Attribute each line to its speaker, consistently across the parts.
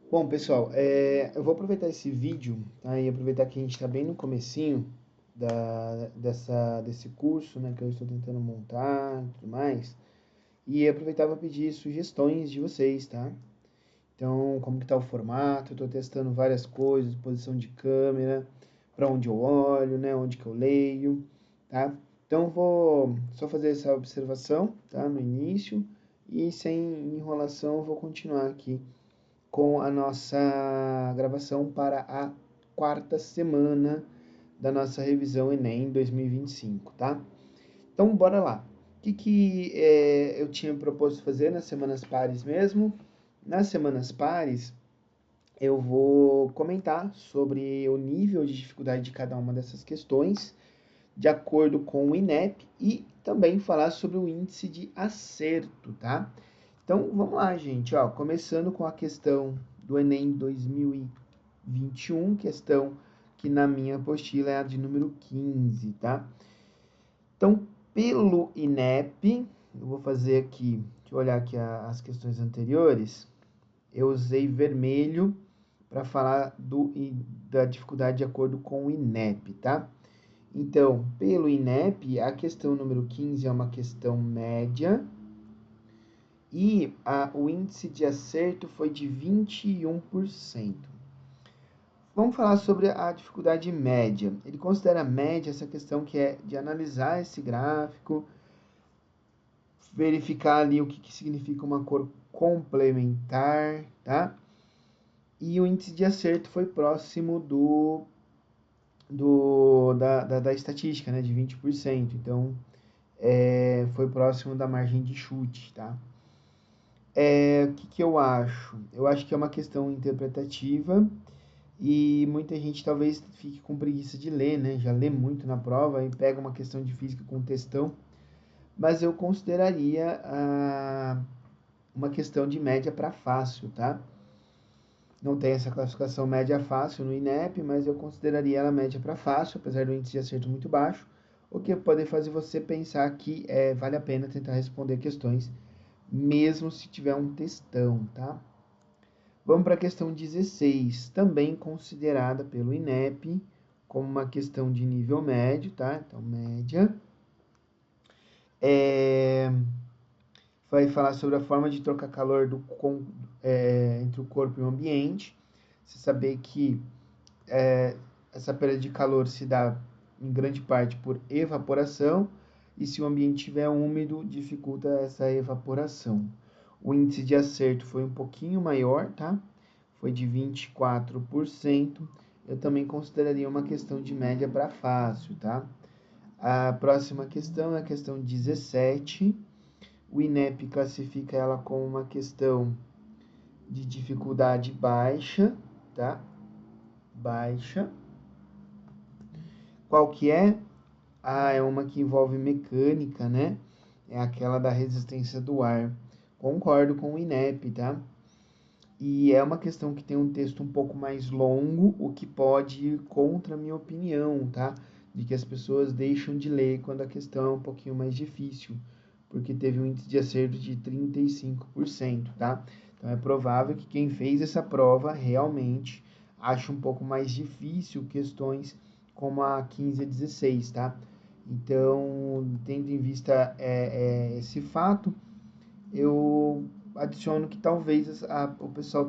Speaker 1: Bom, pessoal, eu vou aproveitar esse vídeo, tá? E aproveitar que a gente está bem no comecinho desse curso, né, que eu estou tentando montar e tudo mais, e aproveitar para pedir sugestões de vocês, tá? Então, como que tá o formato? Eu estou testando várias coisas, posição de câmera, para onde eu olho, né, onde que eu leio, tá? Então, vou só fazer essa observação, tá, no início, e sem enrolação, eu vou continuar aqui com a nossa gravação para a quarta semana da nossa revisão Enem 2025, tá? Então, bora lá. O que eu tinha proposto fazer nas semanas pares mesmo? Nas semanas pares, eu vou comentar sobre o nível de dificuldade de cada uma dessas questões, de acordo com o INEP, e também falar sobre o índice de acerto, tá? Então, vamos lá, gente. Ó, começando com a questão do Enem 2021, questão que na minha apostila é a de número 15, tá? Então, pelo INEP, eu vou fazer aqui, deixa eu olhar aqui as questões anteriores, eu usei vermelho para falar da dificuldade de acordo com o INEP, tá? Então, pelo INEP, a questão número 15 é uma questão média, e o índice de acerto foi de 21%. Vamos falar sobre a dificuldade média. Ele considera média essa questão que é de analisar esse gráfico, verificar ali o que significa uma cor complementar, tá? E o índice de acerto foi próximo da estatística, né, de 20%. Então, foi próximo da margem de chute, tá? O que eu acho? Eu acho que é uma questão interpretativa e muita gente talvez fique com preguiça de ler, né? Já lê muito na prova e pega uma questão de física com textão, mas eu consideraria uma questão de média para fácil, tá? Não tem essa classificação média fácil no INEP, mas eu consideraria ela média para fácil, apesar do índice de acerto muito baixo, o que pode fazer você pensar que vale a pena tentar responder questões, mesmo se tiver um textão, tá? Vamos para a questão 16, também considerada pelo INEP como uma questão de nível médio, tá? Então, média. É, Vai falar sobre a forma de trocar calor entre o corpo e o ambiente. Você saber que essa perda de calor se dá em grande parte por evaporação, e se o ambiente estiver úmido, dificulta essa evaporação. O índice de acerto foi um pouquinho maior, tá? Foi de 24%. Eu também consideraria uma questão de média para fácil, tá? A próxima questão é a questão 17. O INEP classifica ela como uma questão de dificuldade baixa, tá? Baixa. Qual que é? É uma que envolve mecânica, né? É aquela da resistência do ar. Concordo com o INEP, tá? E é uma questão que tem um texto um pouco mais longo, o que pode ir contra a minha opinião, tá? De que as pessoas deixam de ler quando a questão é um pouquinho mais difícil, porque teve um índice de acerto de 35%, tá? Então é provável que quem fez essa prova realmente ache um pouco mais difícil questões como a 15 e 16, tá? Então, tendo em vista esse fato, eu adiciono que talvez o pessoal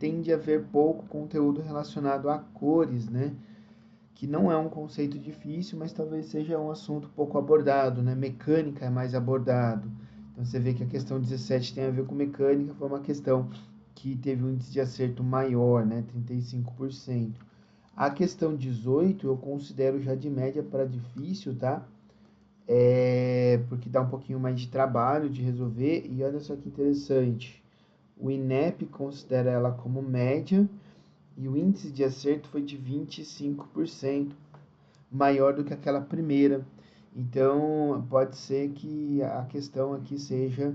Speaker 1: tende a ver pouco conteúdo relacionado a cores, né? Que não é um conceito difícil, mas talvez seja um assunto pouco abordado, né? Mecânica é mais abordado. Então você vê que a questão 17 tem a ver com mecânica, foi uma questão que teve um índice de acerto maior, né? 35%. A questão 18 eu considero já de média para difícil, tá? Porque dá um pouquinho mais de trabalho de resolver. E olha só que interessante, o INEP considera ela como média e o índice de acerto foi de 25%, maior do que aquela primeira. Então, pode ser que a questão aqui seja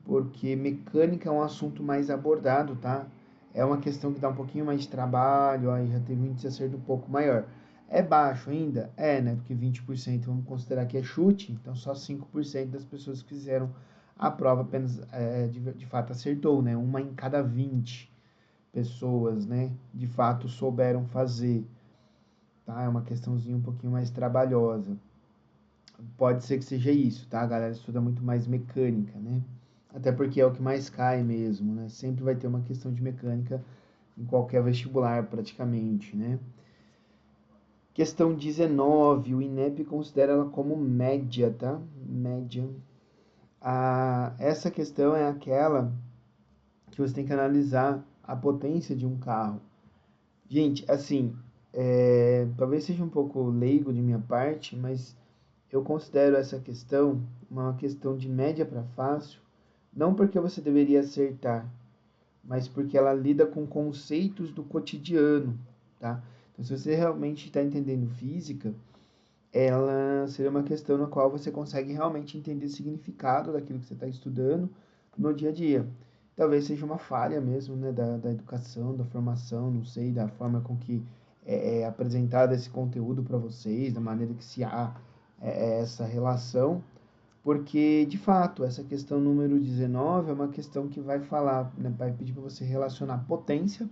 Speaker 1: porque mecânica é um assunto mais abordado, tá? É uma questão que dá um pouquinho mais de trabalho, aí já teve um índice de acerto um pouco maior. É baixo ainda? É, né? Porque 20% vamos considerar que é chute, então só 5% das pessoas fizeram a prova apenas, de fato, acertou, né? Uma em cada 20 pessoas, né, de fato souberam fazer, tá? É uma questãozinha um pouquinho mais trabalhosa. Pode ser que seja isso, tá? A galera estuda muito mais mecânica, né? Até porque é o que mais cai mesmo, né? Sempre vai ter uma questão de mecânica em qualquer vestibular, praticamente, né? Questão 19, o INEP considera ela como média, tá? Média. Essa questão é aquela que você tem que analisar a potência de um carro. Gente, assim, talvez seja um pouco leigo de minha parte, mas eu considero essa questão uma questão de média para fácil, não porque você deveria acertar, mas porque ela lida com conceitos do cotidiano, tá? Então, se você realmente está entendendo física, ela seria uma questão na qual você consegue realmente entender o significado daquilo que você está estudando no dia a dia. Talvez seja uma falha mesmo, né, da educação, da formação, não sei, da forma com que é apresentado esse conteúdo para vocês, da maneira que se há essa relação, porque, de fato, essa questão número 19 é uma questão que vai falar, né, vai pedir para você relacionar potência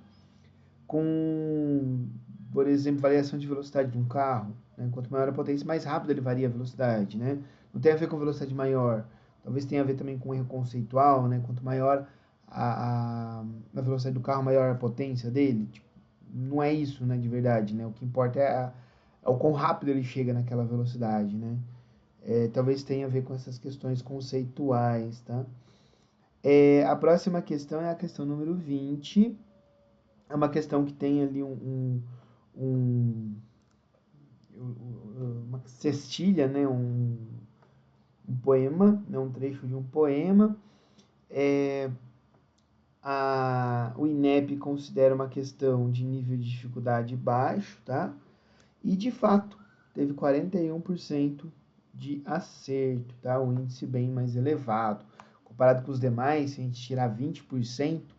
Speaker 1: com, por exemplo, variação de velocidade de um carro, né? Quanto maior a potência, mais rápido ele varia a velocidade, né? Não tem a ver com velocidade maior, talvez tenha a ver também com erro conceitual, né? Quanto maior a velocidade do carro, maior a potência dele. Tipo, não é isso, né, de verdade, né? O que importa é o quão rápido ele chega naquela velocidade, né? Talvez tenha a ver com essas questões conceituais, tá? A próxima questão é a questão número 20. É uma questão que tem ali um- uma cestilha, né? Um poema, né? Um trecho de um poema. O INEP considera uma questão de nível de dificuldade baixo, tá? E, de fato, teve 41% de acerto, tá? Um índice bem mais elevado. Comparado com os demais, se a gente tirar 20%,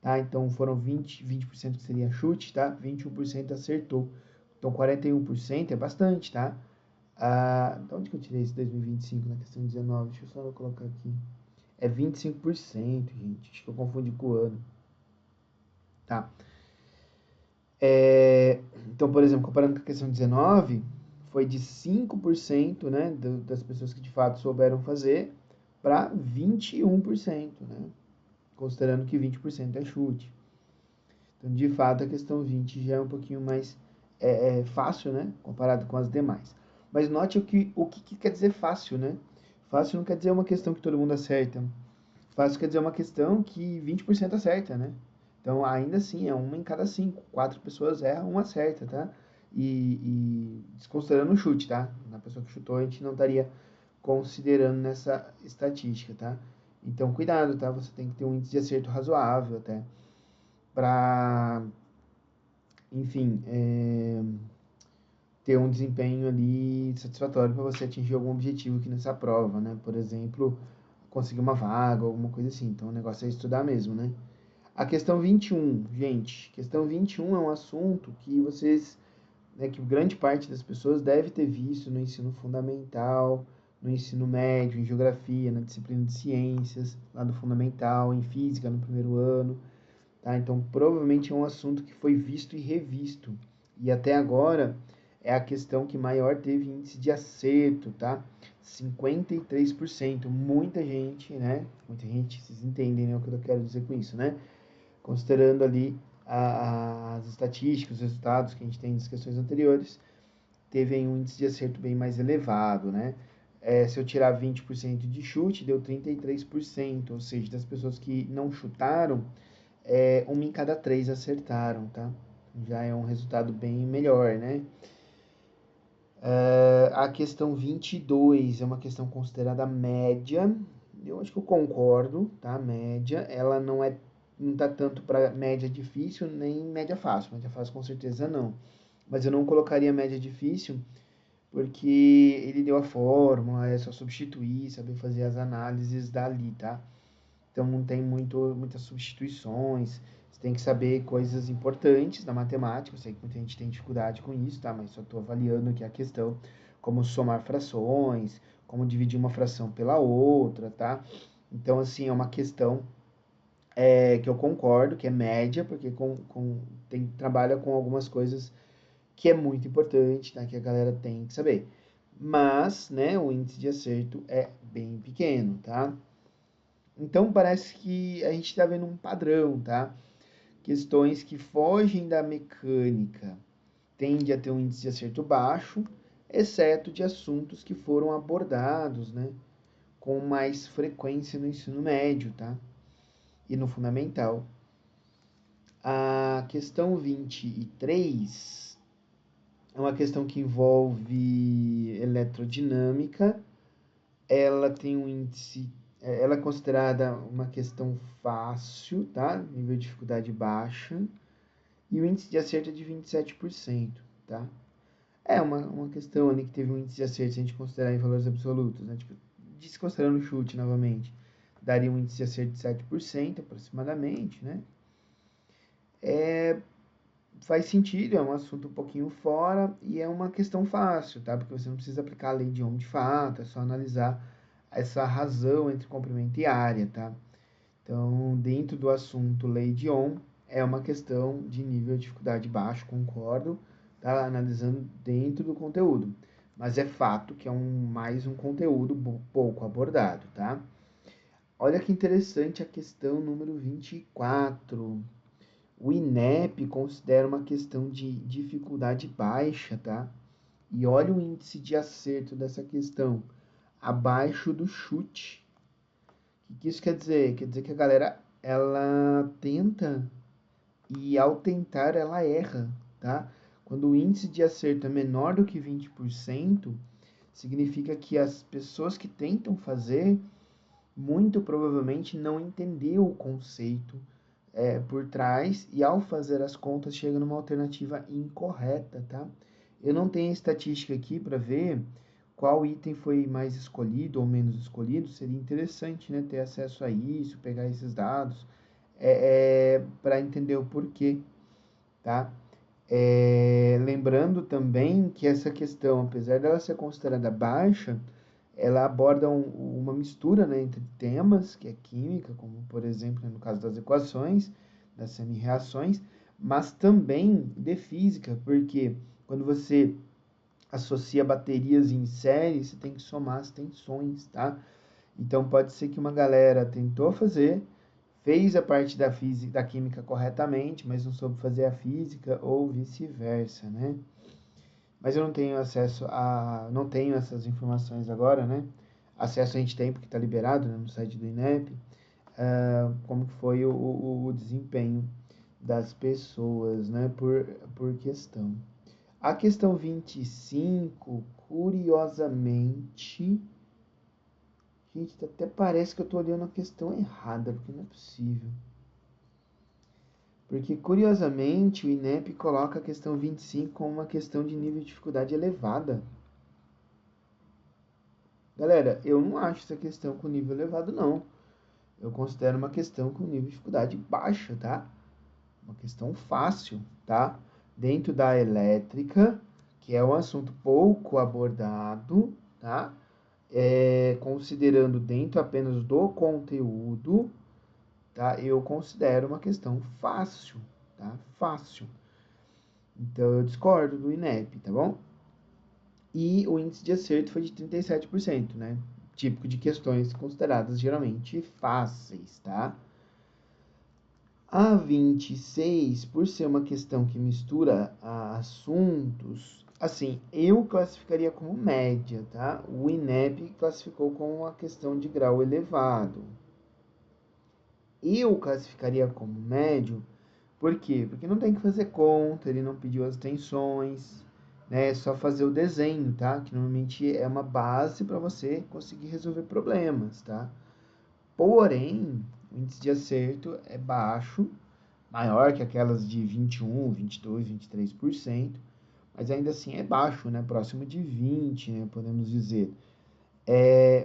Speaker 1: tá? Então foram 20% que seria chute, tá? 21% acertou. Então 41% é bastante, tá? De onde que eu tirei esse 2025 na questão 19? Deixa eu só colocar aqui. É 25%, gente. Acho que eu confundi com o ano. Tá. Então, por exemplo, comparando com a questão 19, foi de 5%, né, das pessoas que de fato souberam fazer para 21%, né? Considerando que 20% é chute. Então, de fato, a questão 20 já é um pouquinho mais fácil, né? Comparado com as demais. Mas note o que quer dizer fácil, né? Fácil não quer dizer uma questão que todo mundo acerta. Fácil quer dizer uma questão que 20% acerta, né? Então, ainda assim, é uma em cada 5. 4 pessoas erram, uma acerta, tá? E desconsiderando o chute, tá? Na pessoa que chutou, a gente não estaria considerando nessa estatística, tá? Então, cuidado, tá? Você tem que ter um índice de acerto razoável, até, para, enfim, ter um desempenho ali satisfatório para você atingir algum objetivo aqui nessa prova, né? Por exemplo, conseguir uma vaga, alguma coisa assim. Então, o negócio é estudar mesmo, né? A questão 21, gente, questão 21 é um assunto que vocês, né, que grande parte das pessoas deve ter visto no ensino fundamental, no ensino médio, em geografia, na disciplina de ciências, lá do fundamental, em física no primeiro ano, tá? Então, provavelmente é um assunto que foi visto e revisto. E até agora é a questão que maior teve índice de acerto, tá? 53%. Muita gente, né? Muita gente, vocês entendem, né, o que eu quero dizer com isso, né? Considerando ali as estatísticas, os resultados que a gente tem nas questões anteriores, teve aí um índice de acerto bem mais elevado, né? Se eu tirar 20% de chute, deu 33%, ou seja, das pessoas que não chutaram, uma em cada 3 acertaram, tá? Já é um resultado bem melhor, né? A questão 22 é uma questão considerada média. Eu acho que eu concordo, tá? Média, ela não tá tanto para média difícil nem média fácil. Média fácil com certeza não. Mas eu não colocaria média difícil porque ele deu a fórmula, é só substituir, saber fazer as análises dali, tá? Então não tem muitas substituições. Você tem que saber coisas importantes da matemática. Eu sei que muita gente tem dificuldade com isso, tá? Mas só estou avaliando aqui a questão, como somar frações, como dividir uma fração pela outra, tá? Então, assim, é uma questão que eu concordo, que é média, porque trabalha com algumas coisas que é muito importante, tá? Que a galera tem que saber. Mas, né, o índice de acerto é bem pequeno, tá? Então parece que a gente está vendo um padrão, tá? Questões que fogem da mecânica tendem a ter um índice de acerto baixo, exceto de assuntos que foram abordados, né, com mais frequência no ensino médio, tá? E no fundamental. A questão 23 é uma questão que envolve eletrodinâmica. Ela tem um índice, ela é considerada uma questão fácil, tá? Nível de dificuldade baixa. E o índice de acerto é de 27%, tá? É uma questão ali que teve um índice de acerto, se a gente considerar em valores absolutos, né? Tipo, desconsiderando o chute novamente, daria um índice de acerto de 7% aproximadamente, né? Faz sentido, é um assunto um pouquinho fora e é uma questão fácil, tá? Porque você não precisa aplicar a lei de Ohm de fato, é só analisar essa razão entre comprimento e área, tá? Então, dentro do assunto lei de Ohm, é uma questão de nível de dificuldade baixo, concordo, tá? Analisando dentro do conteúdo. Mas é fato que é mais um conteúdo pouco abordado, tá? Olha que interessante a questão número 24. O INEP considera uma questão de dificuldade baixa, tá? E olha o índice de acerto dessa questão, abaixo do chute. O que isso quer dizer? Quer dizer que a galera, ela tenta e ao tentar ela erra, tá? Quando o índice de acerto é menor do que 20%, significa que as pessoas que tentam fazer, muito provavelmente não entendeu o conceito por trás e ao fazer as contas chega numa alternativa incorreta, tá? Eu não tenho estatística aqui para ver qual item foi mais escolhido ou menos escolhido. Seria interessante, né, ter acesso a isso, pegar esses dados, para entender o porquê, tá? Lembrando também que essa questão, apesar dela ser considerada baixa, ela aborda uma mistura, né, entre temas, que é química, como por exemplo, né, no caso das equações, das semi-reações, mas também de física, porque quando você associa baterias em série, você tem que somar as tensões, tá? Então pode ser que uma galera tentou fazer, fez a parte da física, da química corretamente, mas não soube fazer a física ou vice-versa, né? Mas eu não tenho acesso não tenho essas informações agora, né? Acesso a gente tem porque está liberado, né, no site do INEP, como que foi o desempenho das pessoas, né, por questão. A questão 25, curiosamente, gente, até parece que eu estou olhando a questão errada, porque não é possível. Porque, curiosamente, o INEP coloca a questão 25 como uma questão de nível de dificuldade elevada. Galera, eu não acho essa questão com nível elevado, não. Eu considero uma questão com nível de dificuldade baixa, tá? Uma questão fácil, tá? Dentro da elétrica, que é um assunto pouco abordado, tá? Considerando dentro apenas do conteúdo, tá? Eu considero uma questão fácil, tá? Fácil. Então, eu discordo do INEP, tá bom? E o índice de acerto foi de 37%, né? Típico de questões consideradas geralmente fáceis, tá? A 26, por ser uma questão que mistura assuntos, assim, eu classificaria como média, tá? O INEP classificou como uma questão de grau elevado. Eu classificaria como médio, por quê? Porque não tem que fazer conta, ele não pediu as tensões, né? É só fazer o desenho, tá? Que normalmente é uma base para você conseguir resolver problemas, tá? Porém, o índice de acerto é baixo, maior que aquelas de 21, 22, 23%, mas ainda assim é baixo, né? Próximo de 20, né? Podemos dizer.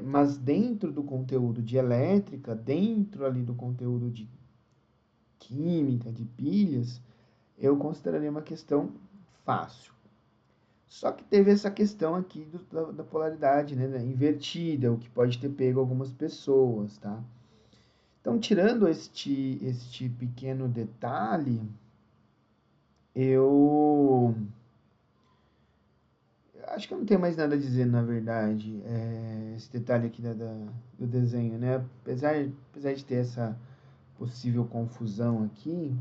Speaker 1: Mas dentro do conteúdo de elétrica, dentro ali do conteúdo de química, de pilhas, eu consideraria uma questão fácil. Só que teve essa questão aqui da polaridade, né, invertida, o que pode ter pego algumas pessoas, tá? Então, tirando este pequeno detalhe, eu acho que eu não tenho mais nada a dizer, na verdade. Esse detalhe aqui do desenho, né? Apesar de ter essa possível confusão aqui,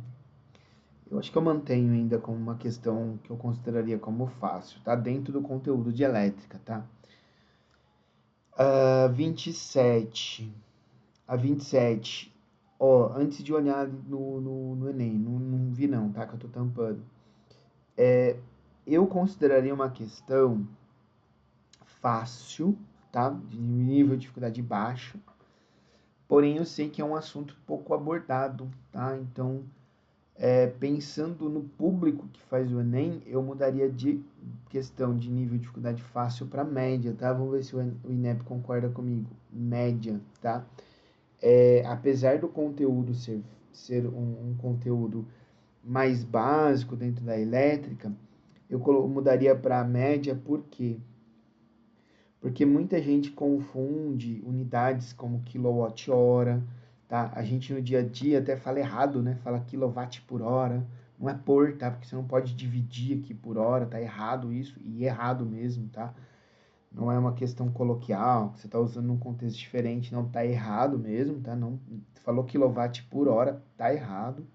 Speaker 1: eu acho que eu mantenho ainda como uma questão que eu consideraria como fácil, tá? Dentro do conteúdo de elétrica, tá? 27. A 27. Ó, antes de olhar no Enem, não vi não, tá? Que eu tô tampando. Eu consideraria uma questão fácil, tá? De nível de dificuldade baixo. Porém, eu sei que é um assunto pouco abordado, tá? Então, pensando no público que faz o Enem, eu mudaria de questão de nível de dificuldade fácil para média, tá? Vamos ver se o INEP concorda comigo. Média, tá? Apesar do conteúdo ser um conteúdo mais básico dentro da elétrica, eu mudaria para média, por quê? Porque muita gente confunde unidades como quilowatt-hora, tá? A gente no dia a dia até fala errado, né? Fala quilowatt por hora, não é por, tá? Porque você não pode dividir aqui por hora, tá errado isso, e errado mesmo, tá? Não é uma questão coloquial, que você está usando num contexto diferente, não tá errado mesmo, tá? Não, falou quilowatt por hora, tá errado.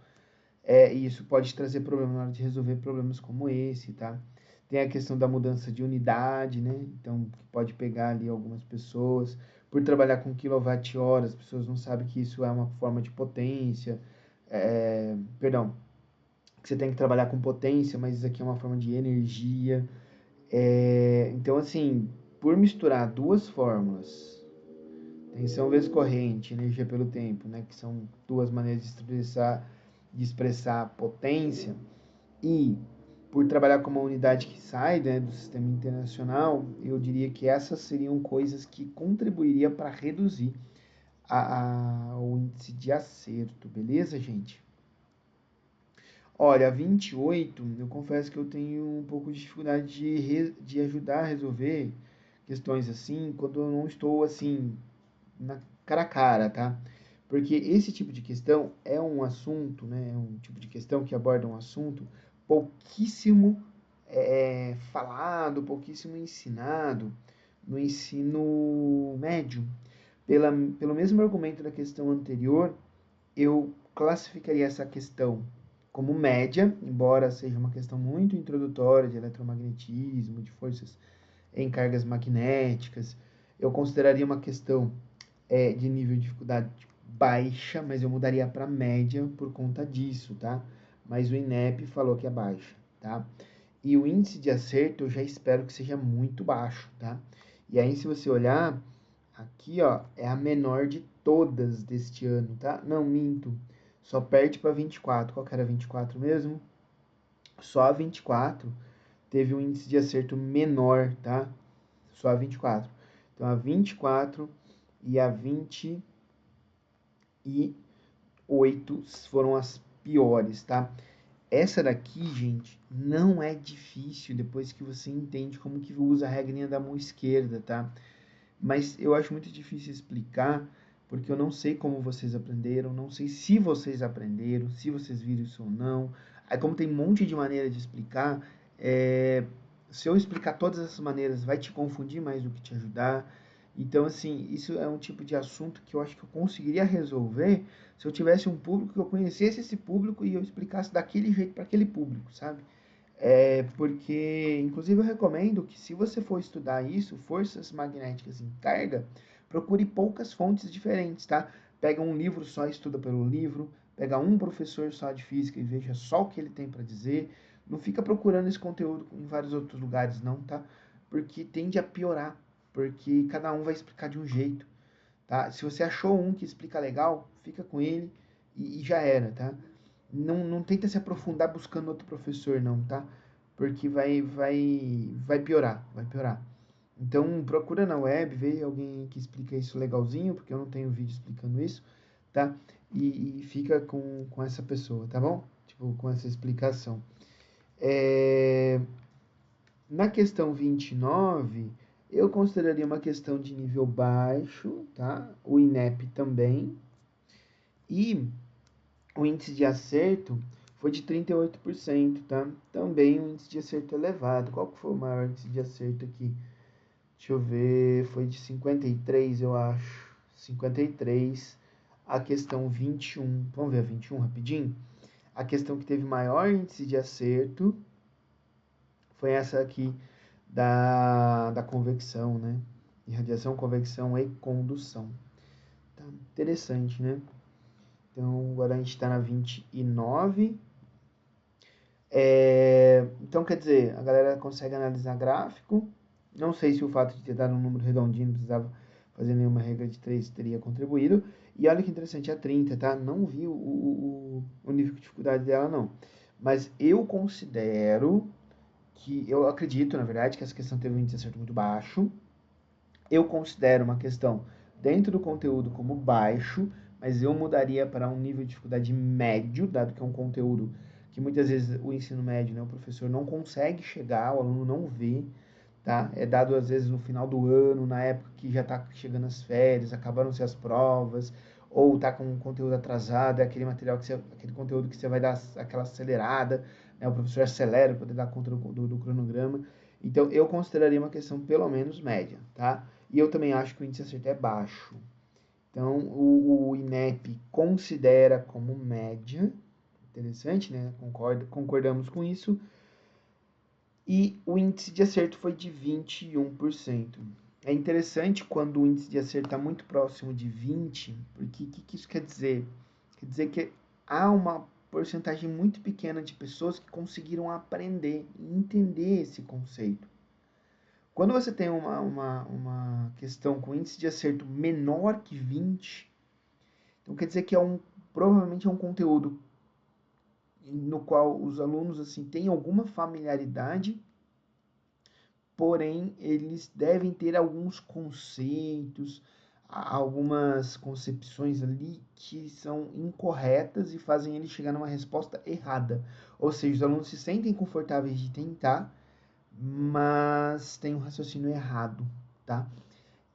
Speaker 1: E isso pode trazer problema na hora de resolver problemas como esse, tá? Tem a questão da mudança de unidade, né? Então, que pode pegar ali algumas pessoas. Por trabalhar com quilowatt-hora, as pessoas não sabem que isso é uma forma de potência. Perdão, que você tem que trabalhar com potência, mas isso aqui é uma forma de energia. Então, assim, por misturar duas fórmulas, tensão vezes corrente, energia pelo tempo, né? Que são duas maneiras de expressar a potência, e por trabalhar com uma unidade que sai, né, do sistema internacional, eu diria que essas seriam coisas que contribuiriam para reduzir o índice de acerto, beleza, gente? Olha, 28, eu confesso que eu tenho um pouco de dificuldade de ajudar a resolver questões assim, quando eu não estou assim, na cara a cara, tá? Porque esse tipo de questão é um assunto, né? É um tipo de questão que aborda um assunto pouquíssimo falado, pouquíssimo ensinado no ensino médio. Pelo mesmo argumento da questão anterior, eu classificaria essa questão como média, embora seja uma questão muito introdutória de eletromagnetismo, de forças em cargas magnéticas. Eu consideraria uma questão de nível de dificuldade baixa, mas eu mudaria para média por conta disso, tá? Mas o INEP falou que é baixa, tá? E o índice de acerto eu já espero que seja muito baixo, tá? E aí, se você olhar, aqui, ó, é a menor de todas deste ano, tá? Não, minto. Só perde para 24. Qual que era 24 mesmo? Só a 24 teve um índice de acerto menor, tá? Só a 24. Então, a 24 e a 28 foram as piores, tá? Essa daqui, gente, não é difícil depois que você entende como que usa a regrinha da mão esquerda, tá? Mas eu acho muito difícil explicar, porque eu não sei como vocês aprenderam, não sei se vocês aprenderam, se vocês viram isso ou não. Aí, como tem um monte de maneira de explicar, se eu explicar todas essas maneiras, vai te confundir mais do que te ajudar. Então, assim, isso é um tipo de assunto que eu acho que eu conseguiria resolver se eu tivesse um público que eu conhecesse esse público e eu explicasse daquele jeito para aquele público, sabe? Porque, inclusive, eu recomendo que se você for estudar isso, forças magnéticas em carga, procure poucas fontes diferentes, tá? Pega um livro só, estuda pelo livro, pega um professor só de física e veja só o que ele tem para dizer. Não fica procurando esse conteúdo em vários outros lugares, não, tá? Porque tende a piorar, porque cada um vai explicar de um jeito, tá? Se você achou um que explica legal, fica com ele e já era, tá? Não tenta se aprofundar buscando outro professor, não, tá? Porque vai piorar, vai piorar. Então, procura na web, vê alguém que explica isso legalzinho, porque eu não tenho vídeo explicando isso, tá? E fica com essa pessoa, tá bom? Tipo, com essa explicação. Na questão 29, eu consideraria uma questão de nível baixo, tá? O INEP também. E o índice de acerto foi de 38%, tá? Também um índice de acerto elevado. Qual que foi o maior índice de acerto aqui? Deixa eu ver, foi de 53, eu acho. 53. A questão 21. Vamos ver a 21 rapidinho? A questão que teve maior índice de acerto foi essa aqui da convecção, né? Irradiação, convecção e condução. Tá interessante, né? Então, agora a gente está na 29. Então, quer dizer, a galera consegue analisar gráfico. Não sei se o fato de ter dado um número redondinho, não precisava fazer nenhuma regra de 3, teria contribuído. E olha que interessante, a 30, tá? Não vi o nível de dificuldade dela, não. Mas eu considero eu acredito, na verdade, que essa questão teve um índice de acerto muito baixo. Eu considero uma questão dentro do conteúdo como baixo, mas eu mudaria para um nível de dificuldade médio, dado que é um conteúdo que muitas vezes o ensino médio, né, o professor não consegue chegar, o aluno não vê, tá? É dado às vezes no final do ano, na época que já está chegando as férias, acabaram-se as provas, ou está com um conteúdo atrasado, é aquele material aquele conteúdo que você vai dar aquela acelerada, né? O professor acelera para poder dar conta do cronograma. Então eu consideraria uma questão pelo menos média, tá? E eu também acho que o índice de acerto é baixo. Então o INEP considera como média, interessante, né? Concordamos com isso. E o índice de acerto foi de 21%. É interessante quando o índice de acerto está muito próximo de 20, porque o que isso quer dizer? Quer dizer que há uma porcentagem muito pequena de pessoas que conseguiram aprender e entender esse conceito. Quando você tem uma questão com índice de acerto menor que 20, então quer dizer que provavelmente é um conteúdo no qual os alunos assim têm alguma familiaridade, porém eles devem ter alguns conceitos, algumas concepções ali que são incorretas e fazem ele chegar numa resposta errada. Ou seja, os alunos se sentem confortáveis de tentar, mas tem um raciocínio errado, tá?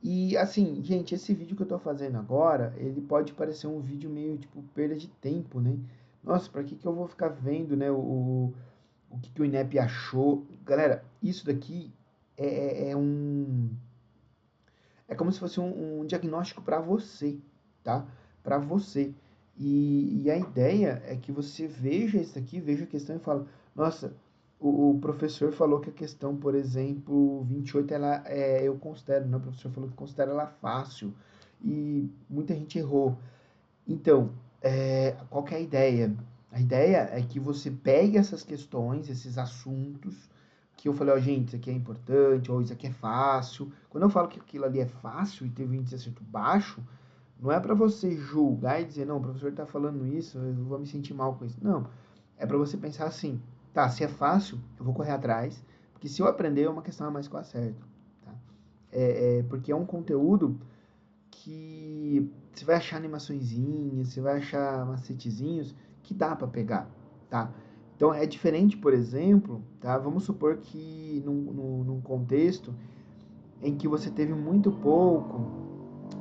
Speaker 1: E assim, gente, esse vídeo que eu tô fazendo agora, ele pode parecer um vídeo meio tipo perda de tempo, né? Nossa, pra que eu vou ficar vendo, né, o que o INEP achou? Galera, isso daqui é um. É como se fosse um diagnóstico para você, tá? Para você. E a ideia é que você veja isso aqui, veja a questão e fala: nossa, o professor falou que a questão, por exemplo, 28, eu considero, né? O professor falou que considera ela fácil. E muita gente errou. Então, qual que é a ideia? A ideia é que você pegue essas questões, esses assuntos, que eu falei, ó, gente, isso aqui é importante, ou isso aqui é fácil. Quando eu falo que aquilo ali é fácil e teve um índice de acerto baixo, não é para você julgar e dizer, não, o professor está falando isso, eu vou me sentir mal com isso. Não, é para você pensar assim, tá, se é fácil, eu vou correr atrás, porque se eu aprender é uma questão a mais que eu acerto. Tá? Porque é um conteúdo que você vai achar animaçõezinhas, você vai achar macetezinhos que dá para pegar, tá? Então é diferente, por exemplo, tá? Vamos supor que num contexto em que você teve muito pouco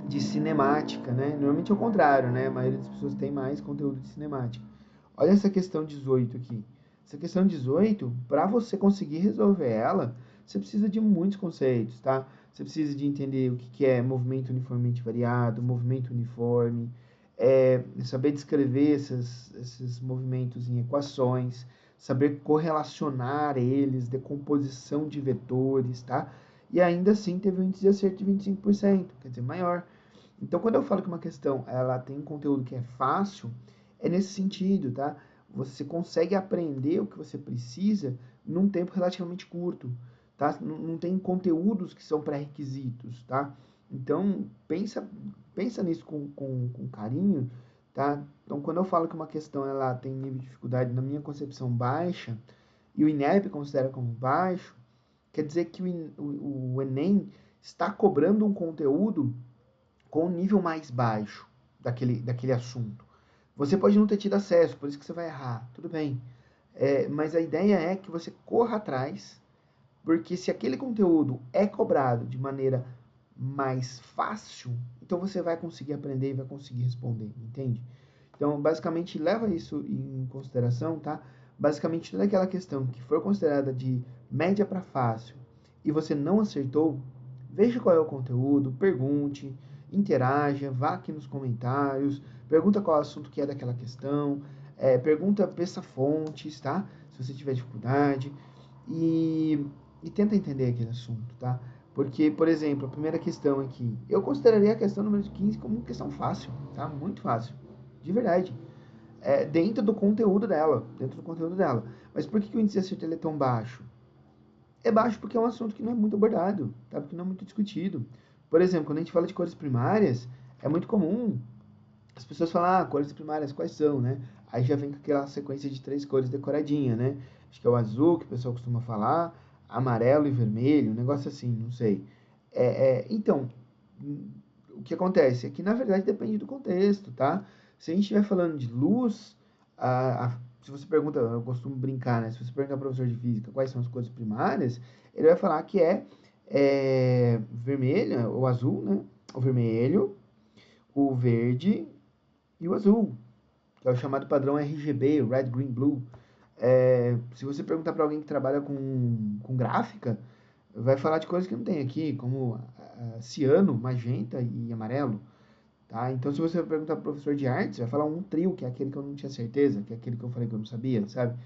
Speaker 1: de cinemática, né? Normalmente é o contrário, né? A maioria das pessoas tem mais conteúdo de cinemática. Olha essa questão 18 aqui. Essa questão 18, para você conseguir resolver ela, você precisa de muitos conceitos, tá? Você precisa de entender o que é movimento uniformemente variado, movimento uniforme, saber descrever esses movimentos em equações, saber correlacionar eles, decomposição de vetores, tá? E ainda assim teve um índice de acerto de 25%, quer dizer, maior. Então, quando eu falo que uma questão ela tem um conteúdo que é fácil, é nesse sentido, tá? Você consegue aprender o que você precisa num tempo relativamente curto, tá? Não tem conteúdos que são pré-requisitos, tá? Então, pensa nisso com carinho, tá? Então, quando eu falo que uma questão ela tem nível de dificuldade, na minha concepção, baixa, e o INEP considera como baixo, quer dizer que o Enem está cobrando um conteúdo com um nível mais baixo daquele assunto. Você pode não ter tido acesso, por isso que você vai errar, tudo bem. Mas a ideia é que você corra atrás, porque se aquele conteúdo é cobrado de maneira mais fácil, então você vai conseguir aprender e vai conseguir responder, entende? Então, basicamente, leva isso em consideração, tá? Basicamente, toda aquela questão que for considerada de média para fácil e você não acertou, veja qual é o conteúdo, pergunte, interaja, vá aqui nos comentários, pergunta qual é o assunto que é daquela questão, pergunta, peça fontes, tá? Se você tiver dificuldade, e, e tenta entender aquele assunto, tá? Porque, por exemplo, a primeira questão aqui, eu consideraria a questão número 15 como uma questão fácil, tá? Muito fácil, de verdade. Dentro do conteúdo dela, dentro do conteúdo dela. Mas por que o índice de acerto é tão baixo? É baixo porque é um assunto que não é muito abordado, tá? Porque não é muito discutido. Por exemplo, quando a gente fala de cores primárias, é muito comum as pessoas falam, cores primárias quais são, né? Aí já vem com aquela sequência de 3 cores decoradinha, né? Acho que é o azul, que o pessoal costuma falar, amarelo e vermelho, um negócio assim, não sei. Então, o que acontece é que, na verdade, depende do contexto, tá? Se a gente estiver falando de luz, se você pergunta, eu costumo brincar, né? Se você perguntar ao professor de física quais são as cores primárias, ele vai falar que vermelho, o azul, né? O vermelho, o verde e o azul, que é o chamado padrão RGB, o Red, Green, Blue. Se você perguntar para alguém que trabalha com gráfica, vai falar de coisas que não tem aqui, como ciano, magenta e amarelo. Tá? Então, se você perguntar para o professor de artes, vai falar um trio, que é aquele que eu não tinha certeza, que é aquele que eu falei que eu não sabia, sabe?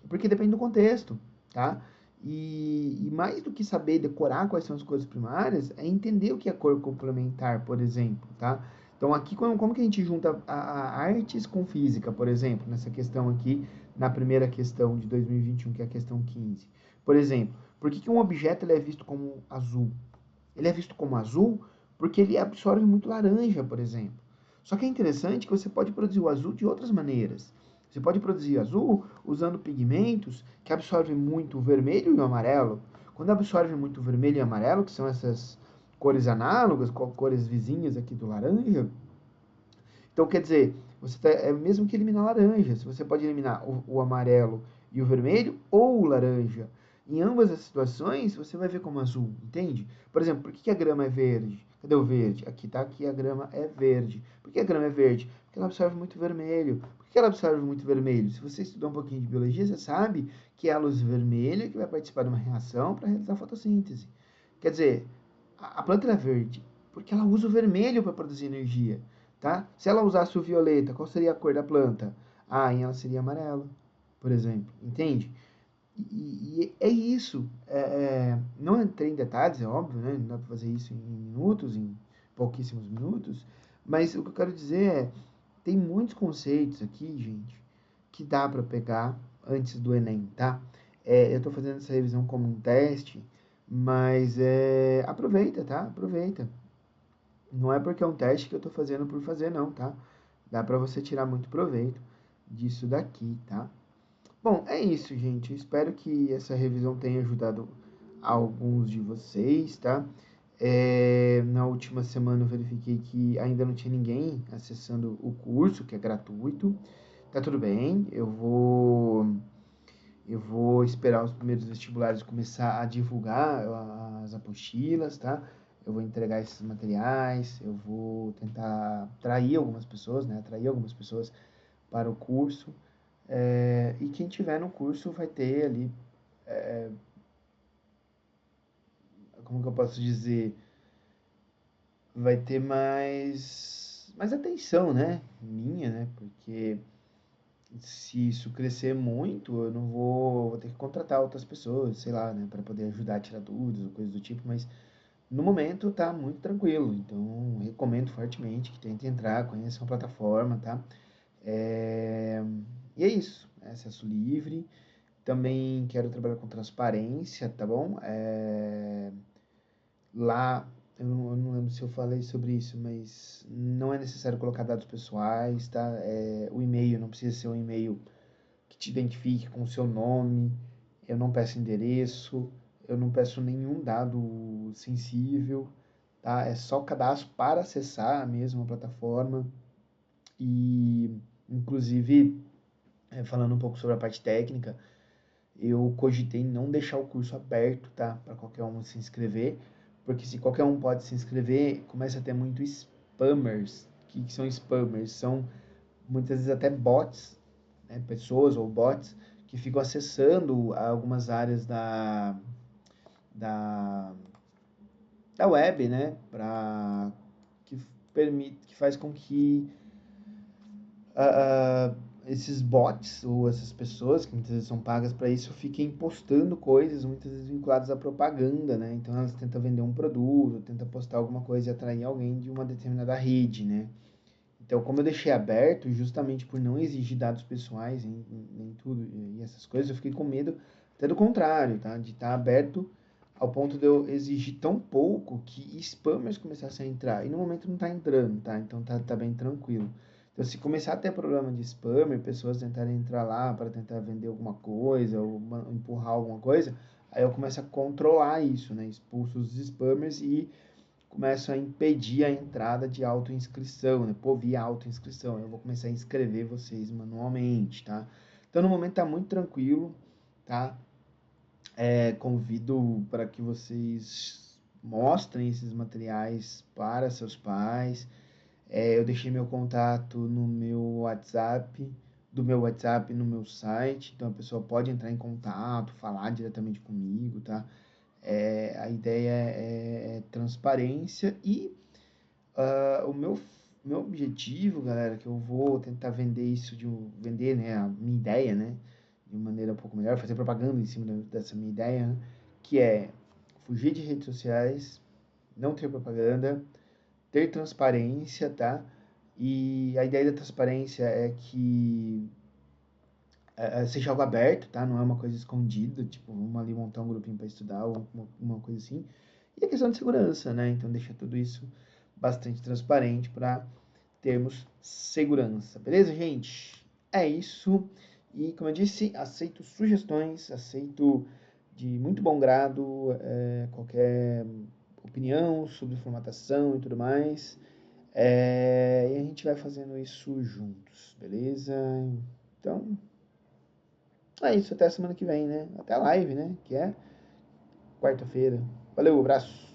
Speaker 1: Porque depende do contexto, tá? E mais do que saber decorar quais são as cores primárias, é entender o que é cor complementar, por exemplo, tá? Então, aqui, como que a gente junta a artes com física, por exemplo, nessa questão aqui, na primeira questão de 2021, que é a questão 15? Por exemplo, por que um objeto ele é visto como azul? Ele é visto como azul porque ele absorve muito laranja, por exemplo. Só que é interessante que você pode produzir o azul de outras maneiras. Você pode produzir azul usando pigmentos que absorvem muito o vermelho e o amarelo. Quando absorve muito o vermelho e o amarelo, que são essas cores análogas, cores vizinhas aqui do laranja, então quer dizer, mesmo que eliminar laranjas, você pode eliminar o amarelo e o vermelho ou o laranja. Em ambas as situações, você vai ver como azul, entende? Por exemplo, por que a grama é verde? Cadê o verde? Aqui tá, aqui a grama é verde. Por que a grama é verde? Porque ela absorve muito vermelho. Por que ela absorve muito vermelho? Se você estudar um pouquinho de biologia, você sabe que é a luz vermelha que vai participar de uma reação para realizar a fotossíntese. Quer dizer, a planta é verde porque ela usa o vermelho para produzir energia, tá? Se ela usasse o violeta, qual seria a cor da planta? Ela seria amarela, por exemplo, entende? E é isso. Não entrei em detalhes, é óbvio, né? Não dá para fazer isso em minutos, em pouquíssimos minutos. Mas o que eu quero dizer tem muitos conceitos aqui, gente, que dá para pegar antes do Enem, tá? Eu estou fazendo essa revisão como um teste, mas aproveita, tá? Aproveita. Não é porque é um teste que eu estou fazendo por fazer, não, tá? Dá para você tirar muito proveito disso daqui, tá? Bom, é isso, gente. Espero que essa revisão tenha ajudado alguns de vocês, tá? Na última semana eu verifiquei que ainda não tinha ninguém acessando o curso, que é gratuito. Tá tudo bem, eu vou esperar os primeiros vestibulares começar a divulgar as apostilas, tá? Eu vou entregar esses materiais, eu vou tentar atrair algumas pessoas, né? Atrair algumas pessoas para o curso. E quem tiver no curso vai ter ali, como que eu posso dizer, vai ter mais atenção, né? Minha, né? Porque se isso crescer muito, eu não vou ter que contratar outras pessoas, sei lá, né? Para poder ajudar a tirar dúvidas ou coisas do tipo, mas no momento tá muito tranquilo, então recomendo fortemente que tente entrar, conheça a plataforma, tá? É, E é isso, acesso livre. Também quero trabalhar com transparência, tá bom? Lá, eu não lembro se eu falei sobre isso, mas não é necessário colocar dados pessoais, tá? O e-mail não precisa ser um e-mail que te identifique com o seu nome, eu não peço endereço, eu não peço nenhum dado sensível, tá? É só cadastro para acessar mesmo a plataforma e, inclusive, falando um pouco sobre a parte técnica, eu cogitei não deixar o curso aberto, tá? Para qualquer um se inscrever, porque se qualquer um pode se inscrever, começa a ter muito spammers que são spammers? São muitas vezes até bots, né, pessoas ou bots que ficam acessando algumas áreas da, da web, né, que que faz com que ah, esses bots ou essas pessoas que muitas vezes são pagas para isso fiquem postando coisas muitas vezes vinculadas à propaganda, né? Então elas tentam vender um produto, tentam postar alguma coisa e atrair alguém de uma determinada rede, né? Então, como eu deixei aberto, justamente por não exigir dados pessoais em tudo e essas coisas, eu fiquei com medo, até do contrário, tá? De estar aberto ao ponto de eu exigir tão pouco que spammers começassem a entrar. E no momento não está entrando, tá? Então tá bem tranquilo. Então, se começar a ter problema de spammer, pessoas tentarem entrar lá para tentar vender alguma coisa ou empurrar alguma coisa, aí eu começo a controlar isso, né? Expulso os spammers e começo a impedir a entrada de autoinscrição, né? Pô, via autoinscrição, eu vou começar a inscrever vocês manualmente, tá? Então, no momento tá muito tranquilo, tá? Convido para que vocês mostrem esses materiais para seus pais. Eu deixei meu contato no meu WhatsApp, do meu WhatsApp no meu site, então a pessoa pode entrar em contato, falar diretamente comigo, tá? A ideia é transparência e o meu objetivo, galera, que eu vou tentar vender isso vender, né, a minha ideia, né, de maneira um pouco melhor, fazer propaganda em cima dessa minha ideia, né, que é fugir de redes sociais, não ter propaganda, ter transparência, tá? E a ideia da transparência é que seja algo aberto, tá? Não é uma coisa escondida, tipo, vamos ali montar um grupinho para estudar ou uma coisa assim. E a questão de segurança, né? Então deixa tudo isso bastante transparente para termos segurança. Beleza, gente? É isso. E como eu disse, aceito sugestões, aceito de muito bom grado qualquer opinião sobre formatação e tudo mais. E a gente vai fazendo isso juntos, beleza? Então, é isso. Até a semana que vem, né? Até a live, né? Que é quarta-feira. Valeu, abraço.